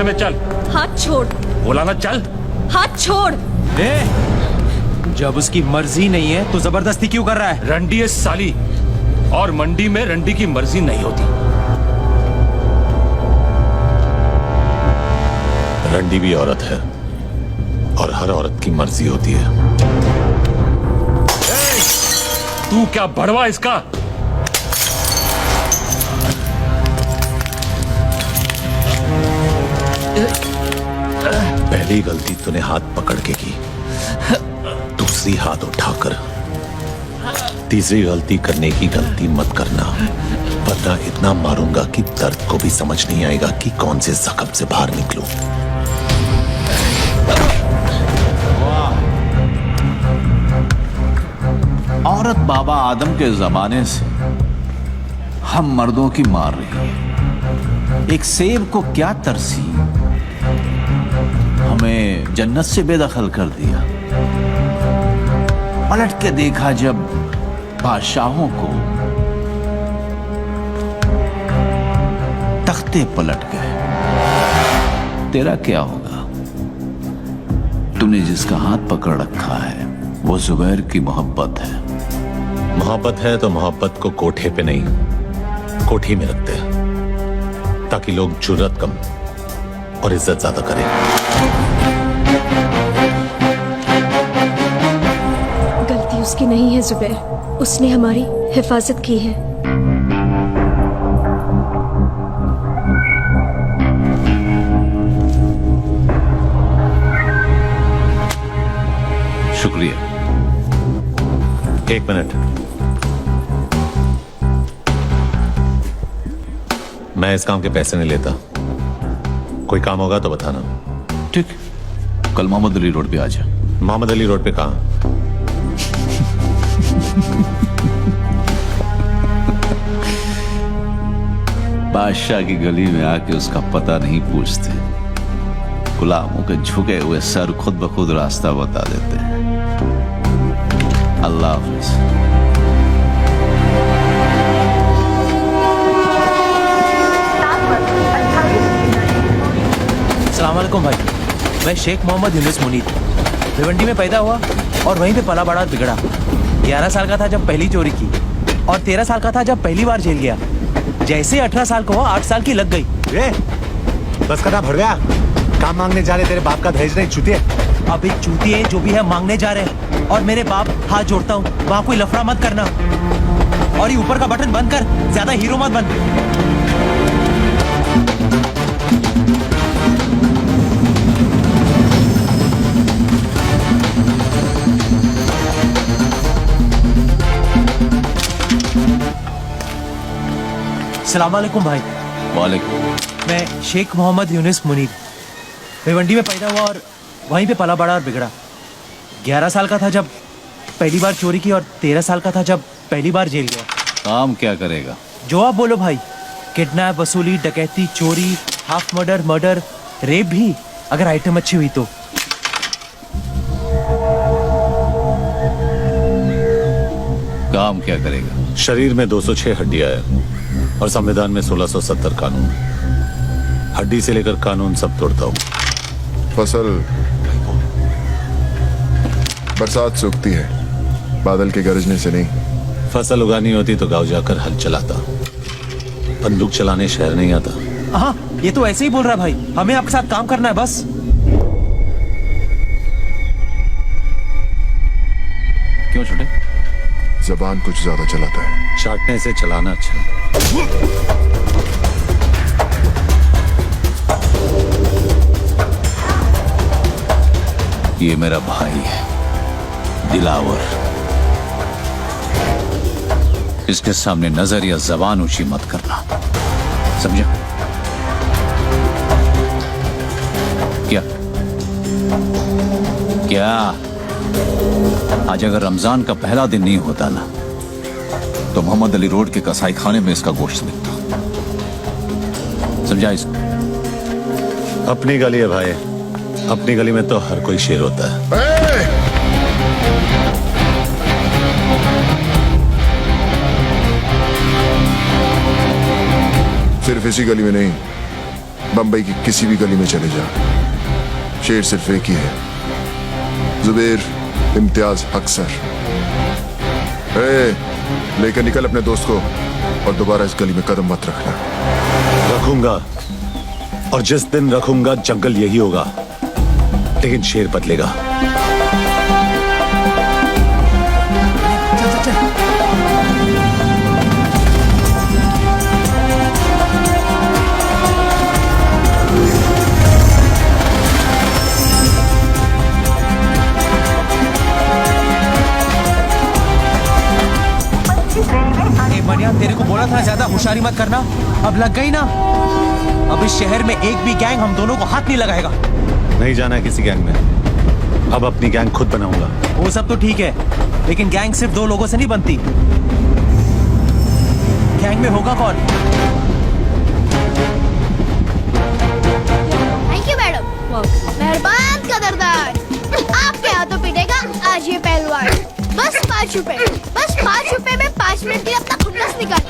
कमरे में चल। हाथ छोड़। बोला ना चल। हाथ छोड़। जब उसकी मर्जी नहीं है तो जबरदस्ती क्यों कर रहा है? रंडी है साली, और मंडी में रंडी की मर्जी नहीं होती। रंडी भी औरत है और हर औरत की मर्जी होती है। तू क्या बड़वा इसका? पहली गलती तूने हाथ पकड़ के की, दूसरी हाथ उठाकर, तीसरी गलती करने की गलती मत करना, वरना इतना मारूंगा कि दर्द को भी समझ नहीं आएगा कि कौन से जख्म से बाहर निकलूं। औरत बाबा आदम के जमाने से हम मर्दों की मार रही है। एक सेब को क्या तरसी, हमें जन्नत से बेदखल कर दिया। पलट के देखा जब बादशाहों को, तख्ते पलट गए। तेरा क्या होगा? तूने जिसका हाथ पकड़ रखा है वो जुबैर की मोहब्बत है। मोहब्बत है तो मोहब्बत को कोठे पे नहीं, कोठी में रखते हैं, ताकि लोग जुर्रत कम और इज्जत ज्यादा करें। गलती उसकी नहीं है जुबैर, उसने हमारी हिफाजत की है। शुक्रिया। एक मिनट, मैं इस काम के पैसे नहीं लेता। कोई काम होगा तो बताना। ठीक, कल मोहम्मद अली रोड पे आ जा। मोहम्मद अली रोड पे कहाँ? बादशाह की गली में आके उसका पता नहीं पूछते, गुलामों के झुके हुए सर खुद ब खुद रास्ता बता देते हैं। अल्लाह हाफिज। अस्सलाम वालेकुम भाई, मैं शेख मोहम्मद यूनुस मुनीर भिवंडी में पैदा हुआ और वहीं पे पला बड़ा और बिगड़ा। 11 साल का था जब पहली चोरी की और 13 साल का था जब पहली बार जेल गया। जैसे 18 साल का हुआ 8 साल की लग गई। बस करना भर गया। काम मांगने जा रहे, तेरे बाप का दहेज नहीं चूतिए। अभी चूतिए जो भी है मांगने जा रहे हैं, और मेरे बाप हाथ जोड़ता हूँ वहाँ कोई लफड़ा मत करना, और ये ऊपर का बटन बंद कर, ज्यादा हीरो मत बन। अस्सलाम वालेकुम भाई। वालेकुम। मैं शेख मोहम्मद यूनुस मुनीर भिवंडी में पैदा हुआ और वहीं पे पला बड़ा और बिगड़ा। 11 साल का था जब पहली बार चोरी की और 13 साल का था जब पहली बार जेल गया। काम क्या करेगा? जो आप बोलो भाई, किडनैप, वसूली, डकैती, चोरी, हाफ मर्डर, रेप भी, अगर आइटम अच्छी हुई तो। काम क्या करेगा? शरीर में 206 हड्डियां है और संविधान में 1670 कानून। हड्डी से लेकर कानून सब तोड़ता हूँ। फसल बरसात से उगती है, बादल के गरजने से नहीं। फसल उगानी होती तो गांव जाकर हल चलाता, बंदूक चलाने शहर नहीं आता। हाँ, ये तो ऐसे ही बोल रहा है भाई, हमें आपके साथ काम करना है बस। क्यों छोटे? जबान कुछ ज्यादा चलाता है। चाटने से चलाना अच्छा। ये मेरा भाई है दिलावर, इसके सामने नजर या जबान ऊंची मत करना, समझा? क्या क्या आज अगर रमजान का पहला दिन नहीं होता ना तो मोहम्मद अली रोड के कसाई खाने में इसका गोश्त बिकता। समझा इसको? अपनी गली है भाई, अपनी गली में तो हर कोई शेर होता है। सिर्फ इसी गली में नहीं, बंबई की किसी भी गली में चले जा, शेर सिर्फ एक ही है, जुबेर इम्तियाज हक सर। लेकर निकल अपने दोस्त को और दोबारा इस गली में कदम मत रखना। रखूंगा, और जिस दिन रखूंगा जंगल यही होगा, लेकिन शेर बदलेगा। मनिया, तेरे को बोला था ज्यादा होशियारी मत करना, अब लग गई ना। अब इस शहर में एक भी गैंग हम दोनों को हाथ नहीं लगाएगा। नहीं जाना है किसी गैंग में, अब अपनी गैंग खुद बनाऊंगा। वो सब तो ठीक है, लेकिन गैंग सिर्फ 2 लोगों से नहीं बनती। गैंग में होगा कौन? थैंक यू मैडम, मेहरबान कदरदान। आपके हाथों पिटेगा आज ये पहलवान। बस 5 रुपए, बस 5 रुपए में 5 मिनट के अपना खुन्नस निकाल।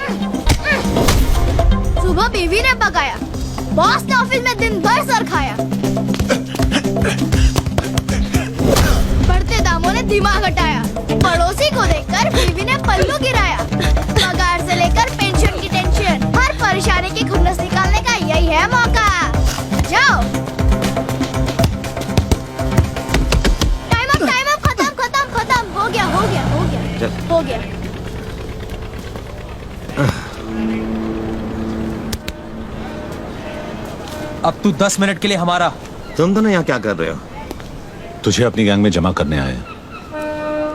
सुबह बीवी ने पकाया, बॉस ने ऑफिस में दिन भर सर खाया, बढ़ते दामों ने दिमाग हटाया, पड़ोसी को देखकर बीवी ने पल्लू गिराया। पगार से लेकर पेंशन की टेंशन, हर परेशानी की खुन्नस निकालने का यही है मौका। जाओ, टाइम अप, खत्म, हो गया। अब तू 10 मिनट के लिए हमारा। तुम दोनों यहाँ क्या कर रहे हो? तुझे अपनी गैंग में जमा करने आए हैं।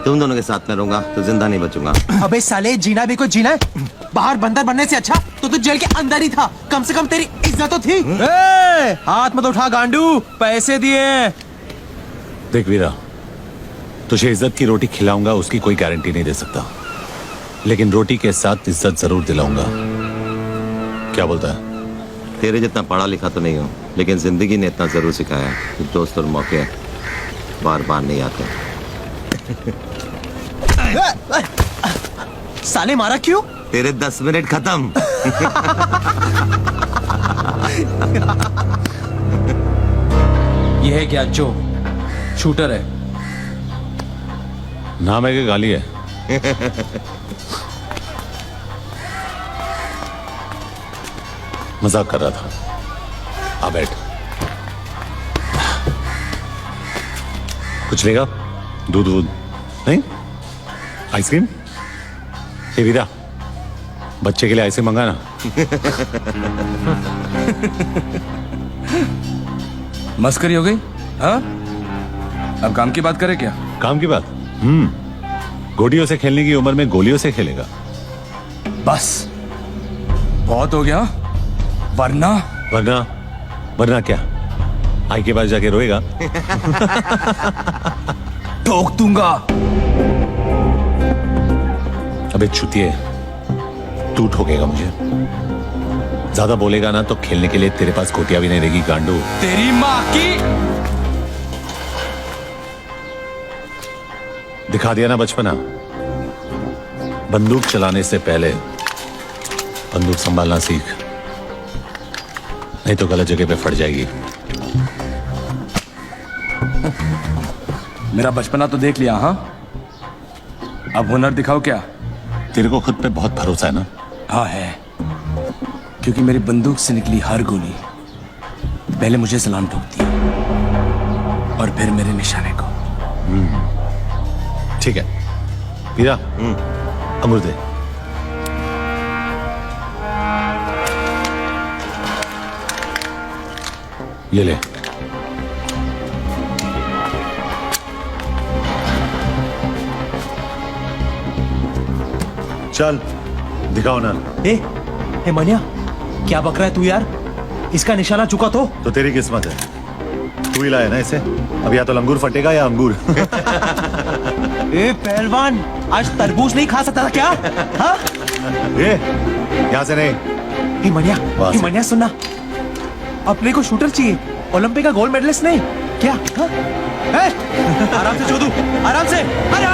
तुम दोनों के साथ में रहूंगा तो जिंदा नहीं बचूंगा। अबे साले, जीना भी कोई जीना है। बाहर बंदर बनने से अच्छा तो तू जेल के अंदर ही था, कम से कम तेरी इज्जत तो थी। हाथ मत उठा गांडू, पैसे दिए। देख वीरा, तुझे इज्जत की रोटी खिलाऊंगा उसकी कोई गारंटी नहीं दे सकता, लेकिन रोटी के साथ इज्जत जरूर दिलाऊंगा। क्या बोलता है? तेरे जितना पढ़ा लिखा तो नहीं हूँ, लेकिन जिंदगी ने इतना जरूर सिखाया कि दोस्त और मौके बार बार नहीं आते। साले मारा क्यों? तेरे 10 मिनट खत्म। यह है क्या जो शूटर है? नाम है कि गाली है? मजाक कर रहा था। आ बैठ। कुछ लेगा? दूध नहीं? आइसक्रीम? हे वीरा, बच्चे के लिए आइसक्रीम मंगाना। मस्करी हो गई? हाँ, अब काम की बात करें क्या? काम की बात? गोटियों से खेलने की उम्र में गोलियों से खेलेगा। बस बहुत हो गया, वरना वरना क्या? आई के पास जाके रोएगा। ठोक दूंगा। अबे छुतिए, तू ठोकेगा मुझे। ज्यादा बोलेगा ना तो खेलने के लिए तेरे पास गोटियां भी नहीं रहेगी गांडू। तेरी माँ की। दिखा दिया ना बचपना। बंदूक चलाने से पहले बंदूक संभालना सीख, नहीं तो गलत जगह पे फट जाएगी। मेरा बचपना तो देख लिया। हाँ, अब हुनर दिखाओ क्या? तेरे को खुद पे बहुत भरोसा है ना? हाँ है, क्योंकि मेरी बंदूक से निकली हर गोली पहले मुझे सलाम ठोकती है और फिर मेरे निशाने को। ठीक है वीरा, अंगूर दे। ये ले। चल दिखाओ ना। ए मनिया, क्या बक रहा है तू यार? इसका निशाना चुका तो तेरी किस्मत है, तू ही लाया ना इसे। अब या तो लंगूर फटेगा या अंगूर। ए पहलवान, आज तरबूज नहीं खा सकता था क्या? हाँ? यहाँ से नहीं। हे मनिया सुनना, अपने को शूटर चाहिए, ओलंपिक का गोल्ड मेडलिस्ट नहीं क्या? हाँ? आराम से चोदू, आराम से। अरे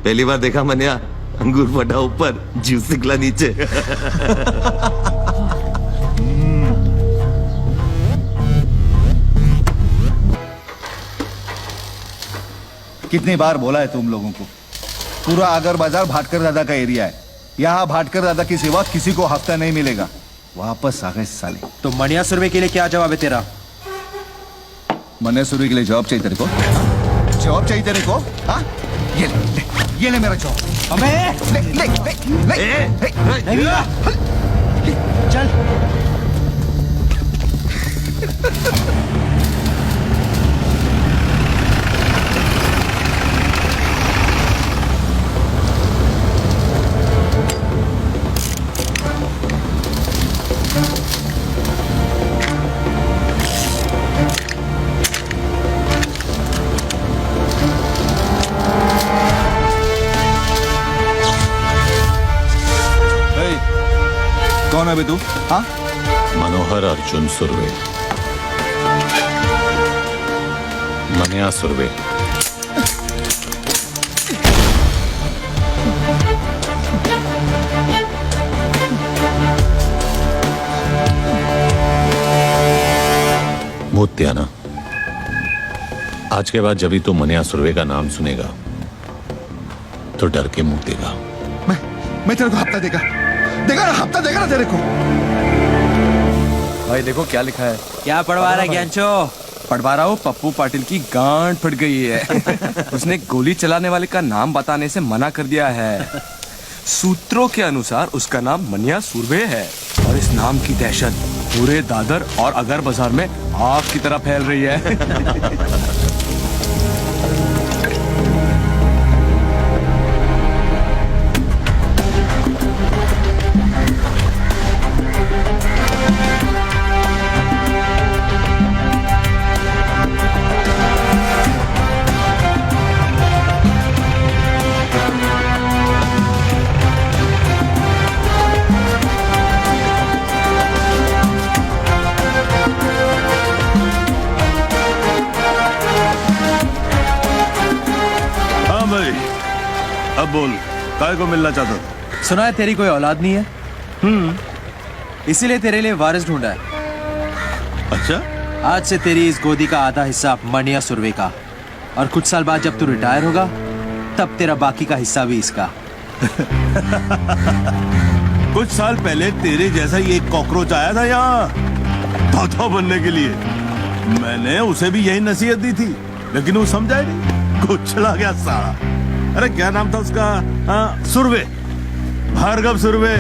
पहली बार देखा मनिया, अंगूर फटा ऊपर, जूस निकला नीचे। कितनी बार बोला है तुम लोगों को, पूरा आगर बाजार भाटकर दादा का एरिया है। यहाँ भाटकर दादा की सिवा किसी को हफ्ता नहीं मिलेगा। वापस आ गए साले। तो मनिया सुरवे के लिए क्या जवाब है तेरा? मने सुरवी के लिए जॉब चाहिए तेरे को? जॉब चाहिए तेरे को? हाँ? ये ले मेरा जॉब। अबे ले ले ले ले चल। कौन है बे तू? हाँ? मनोहर अर्जुन सुरवे, मनिया सुरवे। मोत्या ना, आज के बाद जब भी तू मनिया सुरवे का नाम सुनेगा तो डर के मुंह देगा। मैं तेरे को हफ्ता देगा ना, हफ्ता देगा ना तेरे को। भाई देखो क्या लिखा है। क्या पढ़वा रहा है ज्ञानचो? पढ़वा रहा हूँ, पप्पू पाटिल की गांड फट गई है। उसने गोली चलाने वाले का नाम बताने से मना कर दिया है। सूत्रों के अनुसार उसका नाम मनिया सुरवे है और इस नाम की दहशत पूरे दादर और अगर बाजार में आग की तरह फैल रही है। अब बोल, काय को मिलना चाहता था? सुना है तेरी कोई औलाद नहीं है। इसीलिए तेरे लिए वारिस ढूंढा है। अच्छा? आज से तेरी इस गोदी का आधा हिस्सा मनिया सुरवे का, और कुछ साल बाद जब तू रिटायर होगा तब तेरा बाकी का हिस्सा भी इसका। कुछ साल पहले तेरे जैसा ही एक कॉकरोच आया था यहाँ तोता बनने के लिए। मैंने उसे भी यही नसीहत दी थी, लेकिन वो समझा ही नहीं, कुछ चला गया साला। अरे क्या नाम था उसका? सुरवे, भार्गव सुरवे।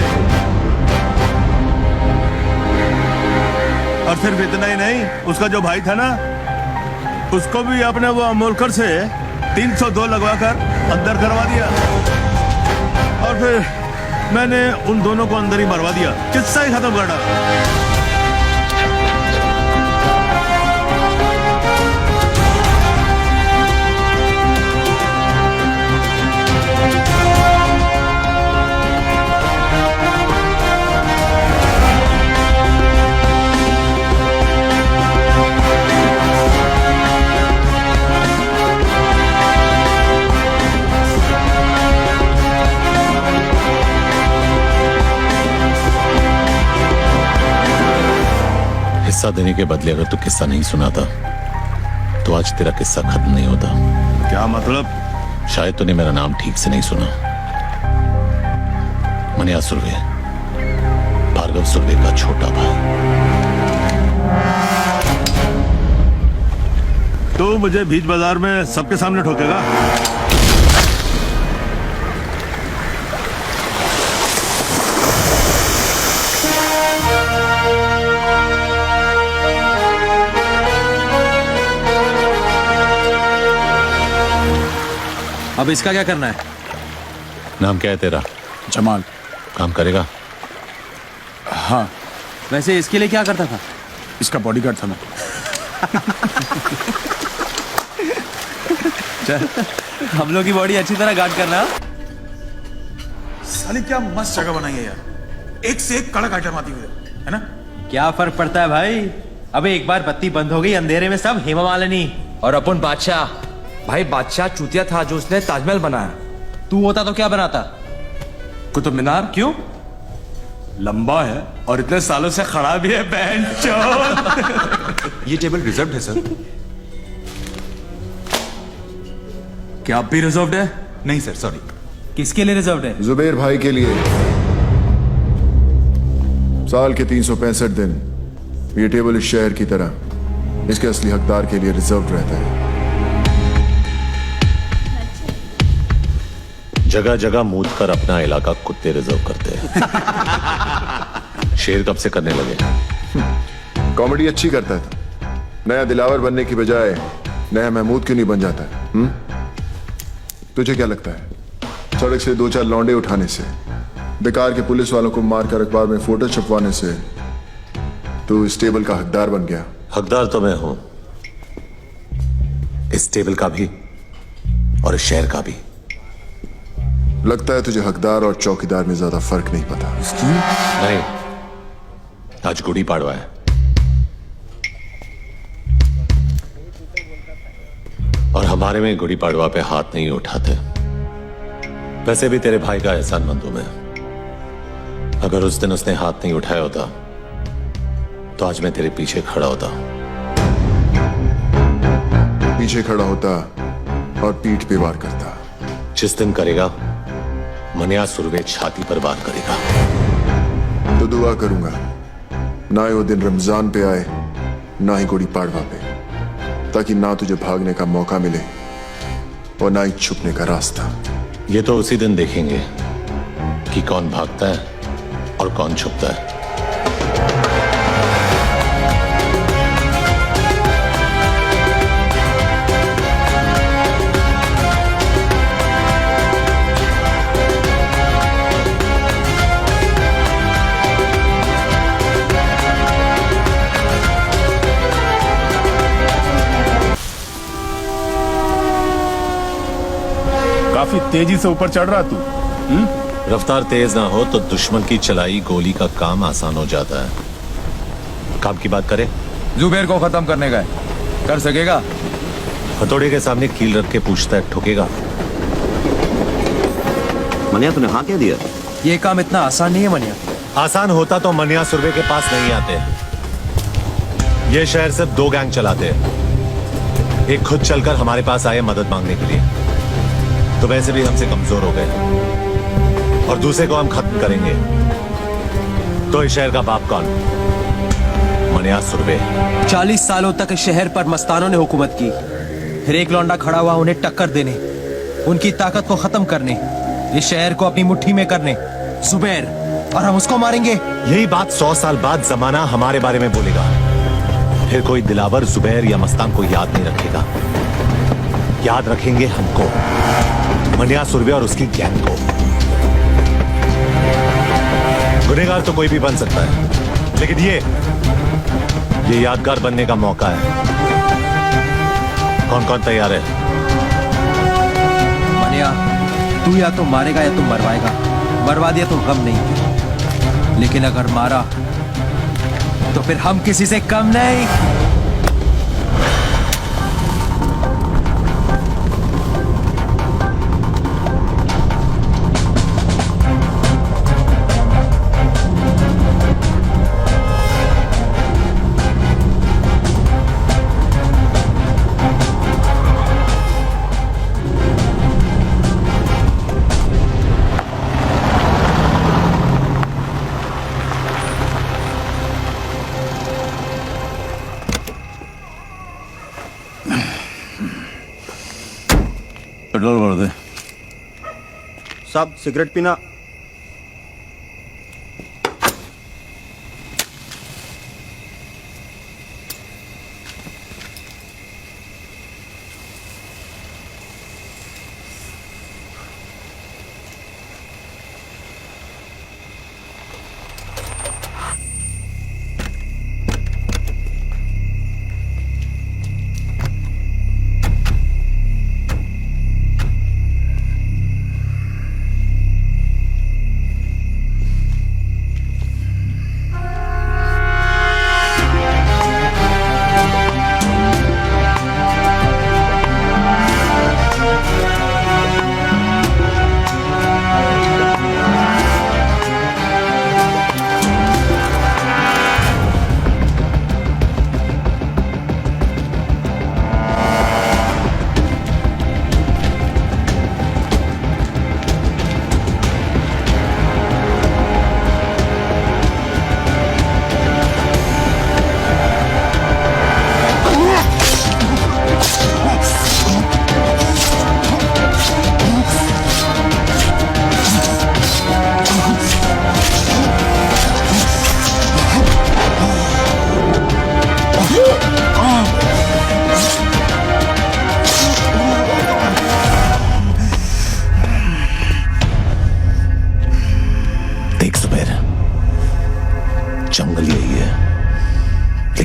और सिर्फ इतना ही नहीं, उसका जो भाई था ना, उसको भी आपने वो अमोलकर से 302 लगवाकर अंदर करवा दिया। और फिर मैंने उन दोनों को अंदर ही मरवा दिया, किस्सा ही खत्म कर डाला। हिस्सा देने के बदले अगर तू किस्सा नहीं सुनाता तो आज तेरा किस्सा खत्म नहीं होता। क्या मतलब? शायद तूने मेरा नाम ठीक से नहीं सुना। मनिया सुरवे, भार्गव सुरवे का छोटा भाई। तो मुझे बीच बाजार में सबके सामने ठोकेगा? अब इसका क्या करना है? नाम क्या है तेरा? जमाल। काम करेगा? हाँ। वैसे इसके लिए क्या करता था? इसका बॉडीगार्ड था मैं। चल, हम लोग की बॉडी अच्छी तरह गार्ड करना। साली क्या मस्त जगह बनाई है यार, एक से एक कड़क आइटम आती हुई है ना। क्या फर्क पड़ता है भाई? अबे एक बार बत्ती बंद हो गई, अंधेरे में सब हेमा मालिनी। और अपन बादशाह, भाई बादशाह चूतिया था जो उसने ताजमहल बनाया, तू होता तो क्या बनाता? कुतुब मीनार। क्यों? लंबा है और इतने सालों से खड़ा भी है ये टेबल रिजर्व्ड है सर। क्या आप भी रिजर्व्ड है? नहीं सर, सॉरी। किसके लिए रिजर्व है? जुबेर भाई के लिए। साल के 365 दिन ये टेबल इस शहर की तरह इसके असली हकदार के लिए रिजर्व रहता है। जगह जगह मूद कर अपना इलाका कुत्ते रिजर्व करते हैं। शेर कब से करने लगे? कॉमेडी अच्छी करता है तो नया दिलावर बनने की बजाय नया महमूद क्यों नहीं बन जाता है? तुझे क्या लगता है सड़क से 2-4 लौंडे उठाने से, बेकार के पुलिस वालों को मारकर अखबार में फोटो छपवाने से तू इस टेबल का हकदार बन गया? हकदार तो मैं हूं, इस टेबल का भी और इस शहर का भी। लगता है तुझे हकदार और चौकीदार में ज्यादा फर्क नहीं पता। नहीं, आज गुड़ी पाड़वा है और हमारे में गुड़ी पाड़वा पे हाथ नहीं उठाते। वैसे भी तेरे भाई का एहसानमंद हूं मैं। अगर उस दिन उसने हाथ नहीं उठाया होता तो आज मैं तेरे पीछे खड़ा होता। पीछे खड़ा होता और पीठ पे वार करता। जिस दिन करेगा मनिया सुरवे छाती पर वार करेगा। तो दुआ करूंगा ना ही वो दिन रमजान पे आए ना ही गुड़ी पाड़वा पे, ताकि ना तुझे भागने का मौका मिले और ना ही छुपने का रास्ता। ये तो उसी दिन देखेंगे कि कौन भागता है और कौन छुपता है। काफी तेजी से ऊपर चढ़ रहा तू। रफ्तार तेज ना हो तो दुश्मन की चलाई गोली का काम आसान हो जाता है। काम की बात करें, जुबेर को खत्म करने का है, कर सकेगा? हथौड़े के सामने कील रख के पूछता है, ठोकेगा? मनिया तूने हाँ क्या दिया? ये काम इतना आसान नहीं है मनिया। आसान होता तो मनिया सुरवे के पास नहीं आते। ये शहर सिर्फ 2 गैंग चलाते हैं। एक खुद चलकर हमारे पास आए मदद मांगने के लिए, तो वैसे भी हमसे कमजोर हो गए, और दूसरे को हम खत्म करेंगे। तो इस शहर का बाप कौन? मनिया सुरवे। 40 सालों तक इस शहर पर मस्तानों ने हुकूमत की, फिर एक लौंडा खड़ा हुआ उन्हें टक्कर देने, उनकी ताकत को खत्म करने, इस शहर को अपनी मुट्ठी में करने। जुबैर, और हम उसको मारेंगे। यही बात 100 साल बाद जमाना हमारे बारे में बोलेगा। फिर कोई दिलावर जुबैर या मस्तान को याद नहीं रखेगा, याद रखेंगे हमको, मनिया सुरवे और उसकी गैंग को। गुनहगार तो कोई भी बन सकता है, लेकिन ये यादगार बनने का मौका है। कौन कौन तैयार है? मनिया, तू या तो मारेगा या तो मरवाएगा। मरवा दिया तो गम नहीं, लेकिन अगर मारा तो फिर हम किसी से कम नहीं। पेट्रोल भर दे। साहब सिगरेट पीना?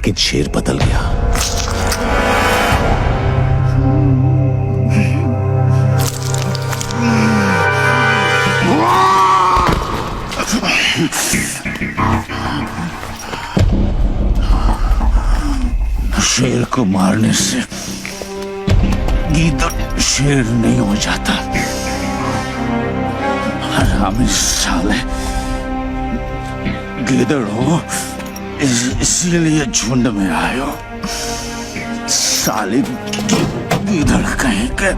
लेकिन शेर बदल गया। शेर को मारने से गीदड़ शेर नहीं हो जाता। हरामी साले, गीदड़ हो इसीलिए झुंड में आए हो। साले गीदड़ कहीं के।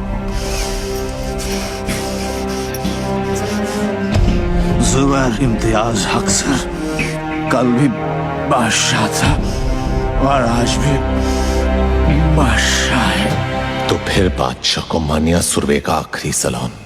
जुबैर इम्तियाज हक सर कल भी बादशाह था और आज भी बादशाह है। तो फिर बादशाह को मानिया सुरवे का आखिरी सलाम।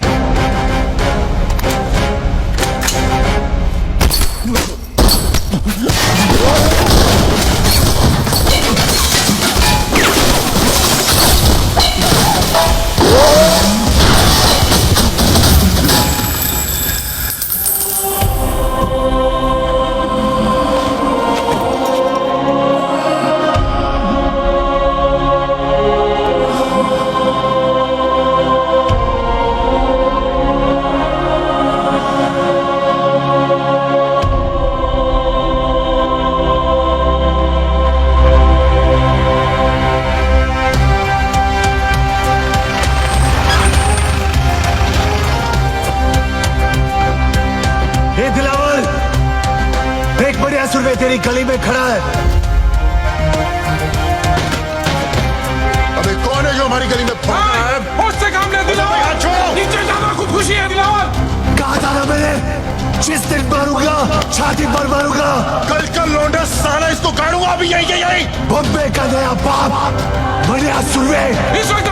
तेरी गली में खड़ा है। अबे कौन है जो हमारी गली में भाग रहा है? उससे काम ले दिलावर, नीचे जाना खुदकुशी है दिलावर। कहा था ना मैंने, जिस दिन मारूंगा छाती पर मारूंगा। कल का लौंडा साला इसको काटूंगा अभी यही। बॉम्बे का नया बाप मनिया सुरवे। इस वक्त